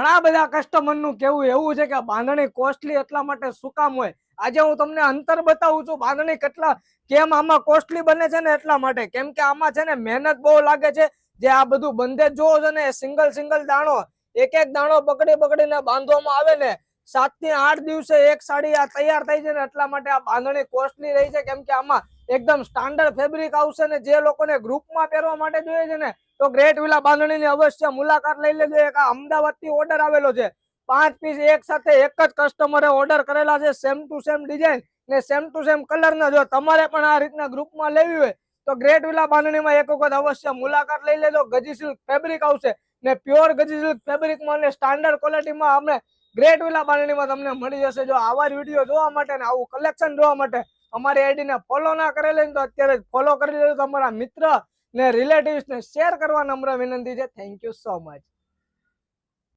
ઘણા બધા કસ્ટમરનું કેવું એવું છે કે બાંધણી કોસ્ટલી એટલા માટે શું કામ હોય? આજે હું તમને અંતર બતાવું છું બાંધણી કેટલા કેમ આમાં કોસ્ટલી બને છે ને એટલા માટે, કેમ કે આમાં છે ને મહેનત બહુ લાગે છે. જે આ બધું બંધેજ જોવો છો ને સિંગલ દાણો એક દાણો પકડીને બાંધવામાં આવે ને 7 થી 8 દિવસે એક સાડી આ તૈયાર થઈ છે ને એટલા માટે આ બાંધણી કોસ્ટલી રહી છે. કેમ કે આમાં એકદમ સ્ટાન્ડર્ડ ફેબ્રિક આવશે ને જે લોકોને ગ્રુપમાં પહેરવા માટે જોઈએ છે ને તો ગ્રેટ વિલા બાંધણીની અવશ્ય મુલાકાત લઈ લેજો. એક અમદાવાદ થી ઓર્ડર આવેલો છે, 5 પીસ એક સાથે એક જ કસ્ટમરે ઓર્ડર કરેલા છે. સેમ ટુ સેમ ડિઝાઇન ને સેમ ટુ સેમ કલર ના. જો તમારે પણ આ રીતના ગ્રુપમાં લેવી હોય તો ગ્રેટ વિલા બાંધણીમાં એક વખત અવશ્ય મુલાકાત લઈ લેજો. ગજી સિલ્ક ફેબ્રિક આવશે ને પ્યોર ગજી સિલ્ક ફેબ્રિકમાં અને સ્ટાન્ડર્ડ ક્વોલિટીમાં અમે ગ્રેટ વિલા બાંધણીમાં તમને મળી જશે. જો આવા જ વિડીયો જોવા માટે ને આવું કલેક્શન જોવા માટે અમારી આઈડીને ફોલો ના કરેલી તો અત્યારે જ ફોલો કરી લેજો. તમારા મિત્ર ને રિલેટિવ્સ ને શેર કરવા નમ્ર વિનંતી છે. Thank you so much.